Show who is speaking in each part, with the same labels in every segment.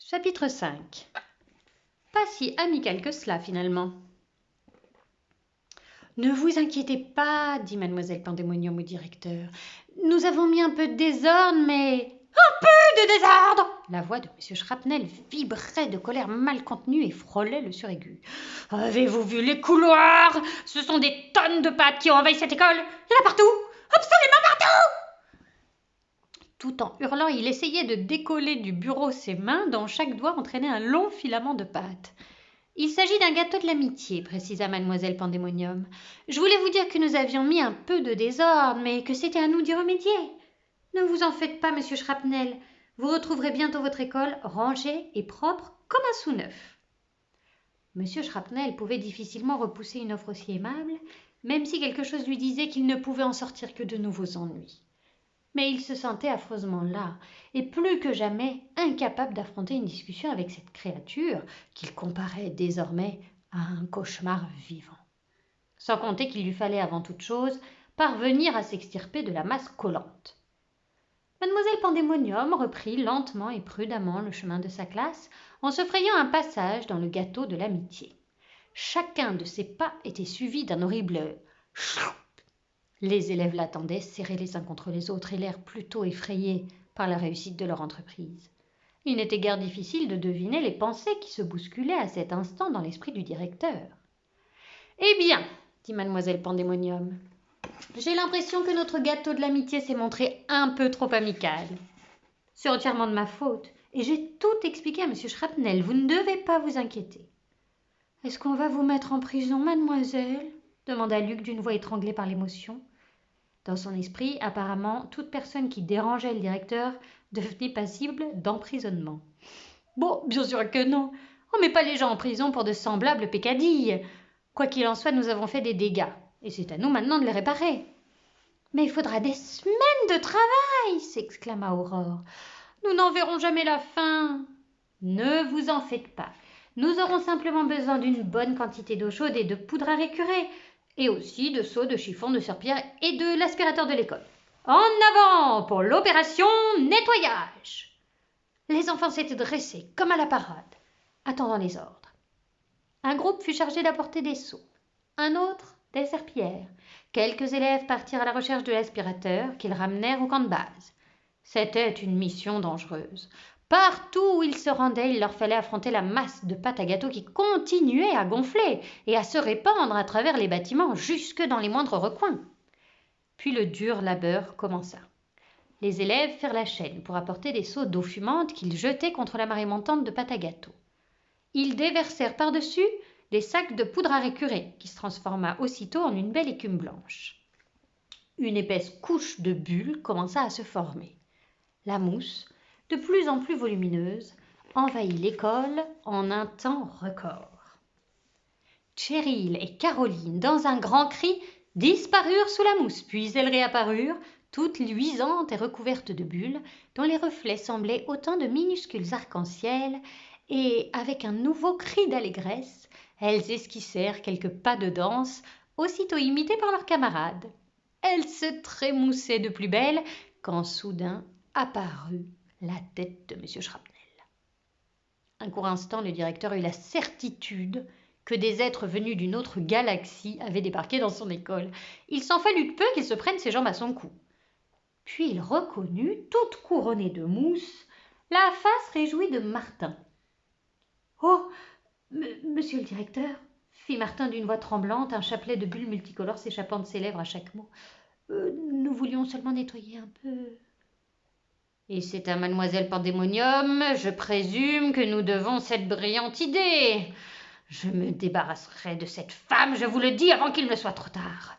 Speaker 1: Chapitre 5. Pas si amical que cela, finalement. « Ne vous inquiétez pas, dit mademoiselle Pandémonium au directeur. Nous avons mis un peu de désordre, mais... » Un peu de désordre! La voix de M. Schrapnel vibrait de colère mal contenue et frôlait le suraigu. « Avez-vous vu les couloirs? Ce sont des tonnes de pâtes qui ont envahi cette école. Il y en a partout! Absolument partout! » Tout en hurlant, il essayait de décoller du bureau ses mains, dont chaque doigt entraînait un long filament de pâte. « Il s'agit d'un gâteau de l'amitié, précisa mademoiselle Pandémonium. Je voulais vous dire que nous avions mis un peu de désordre, mais que c'était à nous d'y remédier. Ne vous en faites pas, monsieur Schrapnel. Vous retrouverez bientôt votre école rangée et propre comme un sous-neuf. » Monsieur Schrapnel pouvait difficilement repousser une offre aussi aimable, même si quelque chose lui disait qu'il ne pouvait en sortir que de nouveaux ennuis. Mais il se sentait affreusement las, et plus que jamais incapable d'affronter une discussion avec cette créature qu'il comparait désormais à un cauchemar vivant. Sans compter qu'il lui fallait avant toute chose parvenir à s'extirper de la masse collante. Mademoiselle Pandémonium reprit lentement et prudemment le chemin de sa classe en se frayant un passage dans le gâteau de l'amitié. Chacun de ses pas était suivi d'un horrible « chloup ». Les élèves l'attendaient, serrés les uns contre les autres et l'air plutôt effrayés par la réussite de leur entreprise. Il n'était guère difficile de deviner les pensées qui se bousculaient à cet instant dans l'esprit du directeur. « Eh bien, dit mademoiselle Pandémonium, j'ai l'impression que notre gâteau de l'amitié s'est montré un peu trop amical. C'est entièrement de ma faute, et j'ai tout expliqué à M. Schrapnel. Vous ne devez pas vous inquiéter. »« Est-ce qu'on va vous mettre en prison, mademoiselle ?» demanda Luc d'une voix étranglée par l'émotion. Dans son esprit, apparemment, toute personne qui dérangeait le directeur devenait passible d'emprisonnement. « Bon, bien sûr que non. On ne met pas les gens en prison pour de semblables peccadilles. Quoi qu'il en soit, nous avons fait des dégâts, et c'est à nous maintenant de les réparer. »« Mais il faudra des semaines de travail !» s'exclama Aurore. « Nous n'en verrons jamais la fin. »« Ne vous en faites pas. Nous aurons simplement besoin d'une bonne quantité d'eau chaude et de poudre à récurer, et aussi de seaux de chiffon de serpillère et de l'aspirateur de l'école. En avant pour l'opération nettoyage !» Les enfants s'étaient dressés comme à la parade, attendant les ordres. Un groupe fut chargé d'apporter des seaux, un autre des serpillères. Quelques élèves partirent à la recherche de l'aspirateur qu'ils ramenèrent au camp de base. C'était une mission dangereuse. Partout où ils se rendaient, il leur fallait affronter la masse de pâte à gâteau qui continuait à gonfler et à se répandre à travers les bâtiments jusque dans les moindres recoins. Puis le dur labeur commença. Les élèves firent la chaîne pour apporter des seaux d'eau fumante qu'ils jetaient contre la marée montante de pâte à gâteau. Ils déversèrent par-dessus des sacs de poudre à récurer qui se transforma aussitôt en une belle écume blanche. Une épaisse couche de bulles commença à se former. La mousse, de plus en plus volumineuse, envahit l'école en un temps record. Cheryl et Caroline, dans un grand cri, disparurent sous la mousse, puis elles réapparurent, toutes luisantes et recouvertes de bulles, dont les reflets semblaient autant de minuscules arcs-en-ciel, et, avec un nouveau cri d'allégresse, elles esquissèrent quelques pas de danse, aussitôt imités par leurs camarades. Elles se trémoussaient de plus belle, quand soudain apparut la tête de M. Schrapnel. Un court instant, le directeur eut la certitude que des êtres venus d'une autre galaxie avaient débarqué dans son école. Il s'en fallut peu qu'il se prenne ses jambes à son cou. Puis il reconnut, toute couronnée de mousse, la face réjouie de Martin. « Oh, monsieur le directeur !» fit Martin d'une voix tremblante, un chapelet de bulles multicolores s'échappant de ses lèvres à chaque mot. « Nous voulions seulement nettoyer un peu. » « Et c'est à mademoiselle Pandémonium, je présume que nous devons cette brillante idée. Je me débarrasserai de cette femme, je vous le dis, avant qu'il ne soit trop tard. »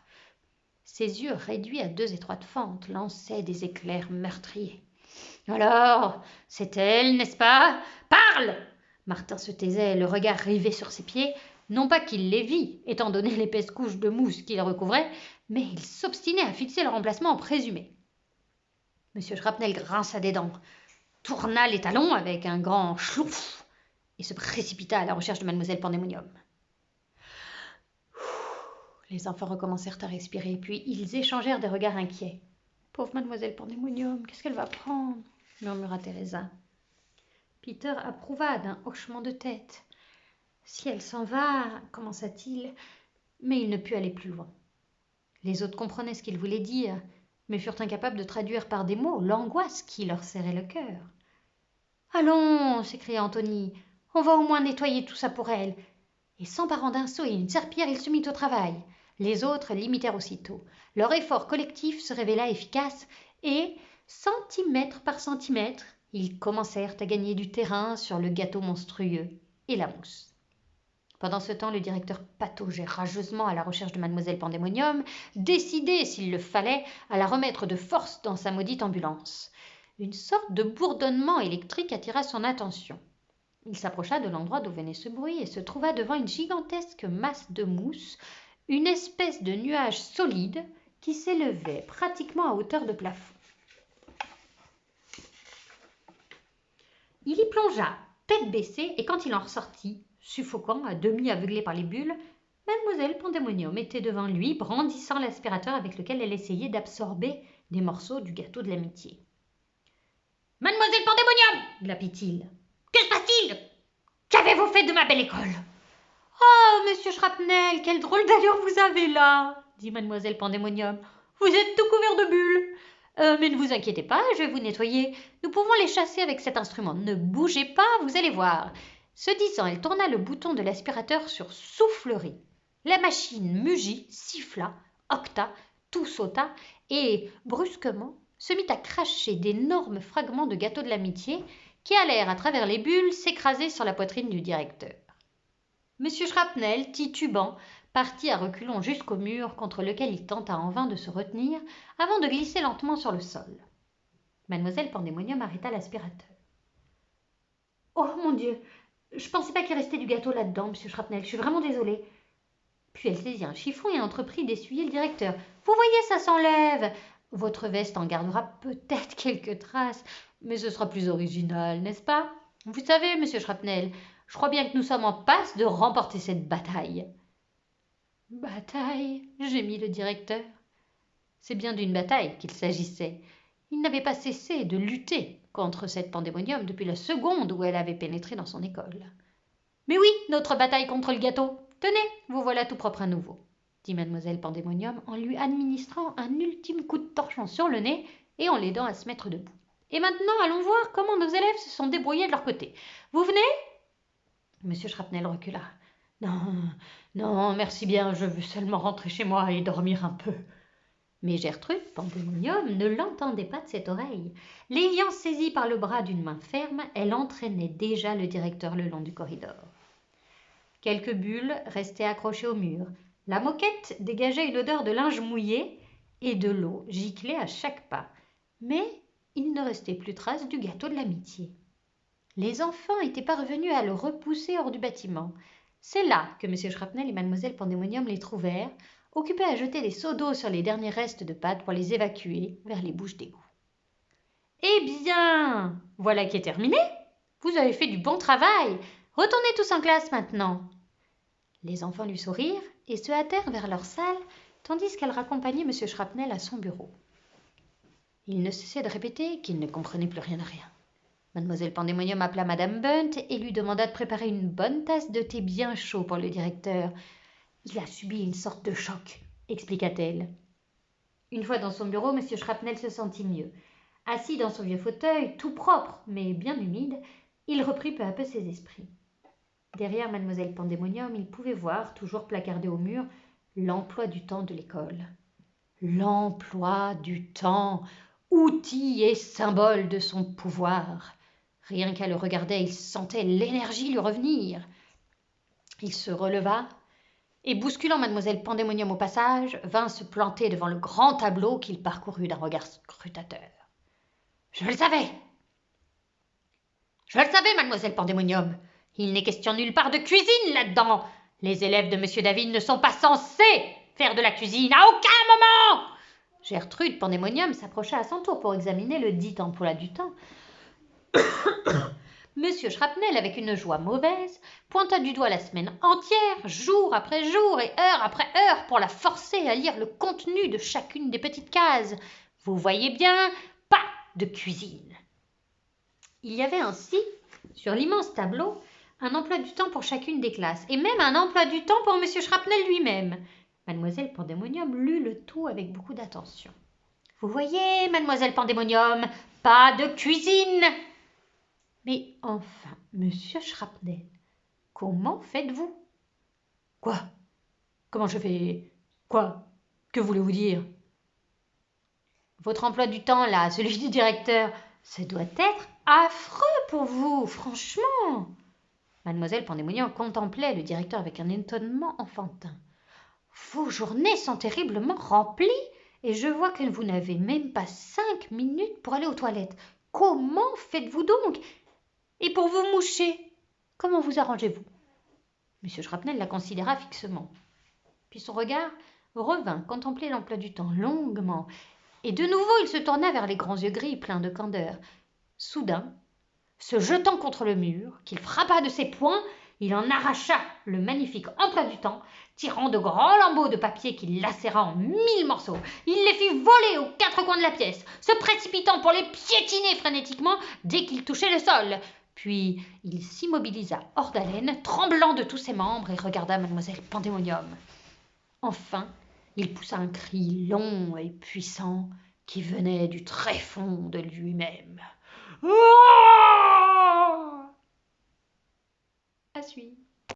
Speaker 1: Ses yeux, réduits à deux étroites fentes, lançaient des éclairs meurtriers. « Alors, c'est elle, n'est-ce pas? Parle !» Martin se taisait, le regard rivé sur ses pieds. Non pas qu'il les vît, étant donné l'épaisse couche de mousse qui les recouvrait, mais il s'obstinait à fixer leur emplacement présumé. M. Schrapnel grinça des dents, tourna les talons avec un grand chlouf et se précipita à la recherche de mademoiselle Pandémonium. Les enfants recommencèrent à respirer, puis ils échangèrent des regards inquiets. « Pauvre mademoiselle Pandémonium, qu'est-ce qu'elle va prendre ?» murmura Teresa. Peter approuva d'un hochement de tête. « Si elle s'en va, commença-t-il, mais il ne put aller plus loin. Les autres comprenaient ce qu'il voulait dire, mais furent incapables de traduire par des mots l'angoisse qui leur serrait le cœur. « Allons, s'écria Anthony, on va au moins nettoyer tout ça pour elle. » Et s'emparant d'un seau et une serpillière, il se mit au travail. Les autres l'imitèrent aussitôt. Leur effort collectif se révéla efficace et, centimètre par centimètre, ils commencèrent à gagner du terrain sur le gâteau monstrueux et la mousse. Pendant ce temps, le directeur pataugeait rageusement à la recherche de mademoiselle Pandémonium, décidé, s'il le fallait, à la remettre de force dans sa maudite ambulance. Une sorte de bourdonnement électrique attira son attention. Il s'approcha de l'endroit d'où venait ce bruit et se trouva devant une gigantesque masse de mousse, une espèce de nuage solide qui s'élevait pratiquement à hauteur de plafond. Il y plongea, tête baissée, et quand il en ressortit, suffocant, à demi aveuglé par les bulles, mademoiselle Pandémonium était devant lui, brandissant l'aspirateur avec lequel elle essayait d'absorber des morceaux du gâteau de l'amitié. « Mademoiselle Pandémonium !» glapit-il. « Que se passe-t-il ? Qu'avez-vous fait de ma belle école ?»« Oh, monsieur Shrapnel, quelle drôle d'allure vous avez là !» dit mademoiselle Pandémonium. « Vous êtes tout couvert de bulles. Mais ne vous inquiétez pas, je vais vous nettoyer. Nous pouvons les chasser avec cet instrument. Ne bougez pas, vous allez voir. » Ce disant, elle tourna le bouton de l'aspirateur sur soufflerie. La machine mugit, siffla, octa, tout sauta et, brusquement, se mit à cracher d'énormes fragments de gâteau de l'amitié qui allèrent à travers les bulles s'écraser sur la poitrine du directeur. Monsieur Shrapnel, titubant, partit à reculons jusqu'au mur contre lequel il tenta en vain de se retenir avant de glisser lentement sur le sol. Mademoiselle Pandémonium arrêta l'aspirateur. « Oh, mon Dieu, je pensais pas qu'il restait du gâteau là-dedans, monsieur Shrapnel, je suis vraiment désolée. » Puis elle saisit un chiffon et entreprit d'essuyer le directeur. « Vous voyez, ça s'enlève. Votre veste en gardera peut-être quelques traces, mais ce sera plus original, n'est-ce pas? Vous savez, monsieur Shrapnel, je crois bien que nous sommes en passe de remporter cette bataille. » « Bataille » gémit le directeur. C'est bien d'une bataille qu'il s'agissait. Il n'avait pas cessé de lutter contre cette Pandémonium depuis la seconde où elle avait pénétré dans son école. « Mais oui, notre bataille contre le gâteau. Tenez, vous voilà tout propre à nouveau, » dit mademoiselle Pandémonium en lui administrant un ultime coup de torchon sur le nez et en l'aidant à se mettre debout. « Et maintenant, allons voir comment nos élèves se sont débrouillés de leur côté. Vous venez ?» Monsieur Shrapnel recula. « Non, merci bien, je veux seulement rentrer chez moi et dormir un peu. » Mais Gertrude Pandémonium ne l'entendait pas de cette oreille. L'ayant saisi par le bras d'une main ferme, elle entraînait déjà le directeur le long du corridor. Quelques bulles restaient accrochées au mur. La moquette dégageait une odeur de linge mouillé et de l'eau giclait à chaque pas. Mais il ne restait plus trace du gâteau de l'amitié. Les enfants étaient parvenus à le repousser hors du bâtiment. C'est là que M. Shrapnel et Mlle Pandémonium les trouvèrent, occupés à jeter des seaux d'eau sur les derniers restes de pâte pour les évacuer vers les bouches d'égout. « Eh bien, voilà qui est terminé. Vous avez fait du bon travail. Retournez tous en classe maintenant. » Les enfants lui sourirent et se hâtèrent vers leur salle, tandis qu'elle raccompagnait M. Shrapnel à son bureau. Il ne cessait de répéter qu'il ne comprenait plus rien à rien. Mademoiselle Pandémonium appela Madame Bunt et lui demanda de préparer une bonne tasse de thé bien chaud pour le directeur. « Il a subi une sorte de choc, » expliqua-t-elle. Une fois dans son bureau, M. Shrapnel se sentit mieux. Assis dans son vieux fauteuil, tout propre, mais bien humide, il reprit peu à peu ses esprits. Derrière Mademoiselle Pandémonium, il pouvait voir, toujours placardé au mur, l'emploi du temps de l'école. L'emploi du temps, outil et symbole de son pouvoir. Rien qu'à le regarder, il sentait l'énergie lui revenir. Il se releva et, bousculant Mademoiselle Pandémonium au passage, vint se planter devant le grand tableau qu'il parcourut d'un regard scrutateur. « Je le savais, Mademoiselle Pandémonium. Il n'est question nulle part de cuisine là-dedans. Les élèves de M. David ne sont pas censés faire de la cuisine à aucun moment. » Gertrude Pandémonium s'approcha à son tour pour examiner le dit emploi du temps. Monsieur Shrapnel, avec une joie mauvaise, pointa du doigt la semaine entière, jour après jour et heure après heure, pour la forcer à lire le contenu de chacune des petites cases. Vous voyez bien, pas de cuisine. Il y avait ainsi, sur l'immense tableau, un emploi du temps pour chacune des classes, et même un emploi du temps pour M. Shrapnel lui-même. Mademoiselle Pandémonium lut le tout avec beaucoup d'attention. Vous voyez, Mademoiselle Pandémonium, pas de cuisine. Mais enfin, Monsieur Shrapnel, comment faites-vous? Quoi? Comment je fais? Quoi? Que voulez-vous dire? Votre emploi du temps, là, celui du directeur, ça doit être affreux pour vous, franchement. Mademoiselle Pandémonium contemplait le directeur avec un étonnement enfantin. Vos journées sont terriblement remplies et je vois que vous n'avez même pas 5 minutes pour aller aux toilettes. Comment faites-vous donc? Et pour vous moucher, comment vous arrangez-vous? M. Shrapnel la considéra fixement. Puis son regard revint contempler l'emploi du temps longuement, et de nouveau il se tourna vers les grands yeux gris pleins de candeur. Soudain, se jetant contre le mur, qu'il frappa de ses poings, il en arracha le magnifique emploi du temps, tirant de grands lambeaux de papier qu'il lacéra en 1000 morceaux. Il les fit voler aux 4 coins de la pièce, se précipitant pour les piétiner frénétiquement dès qu'ils touchaient le sol. Puis il s'immobilisa hors d'haleine, tremblant de tous ses membres, et regarda mademoiselle Pandémonium. Enfin, il poussa un cri long et puissant qui venait du tréfond de lui-même. À suivre.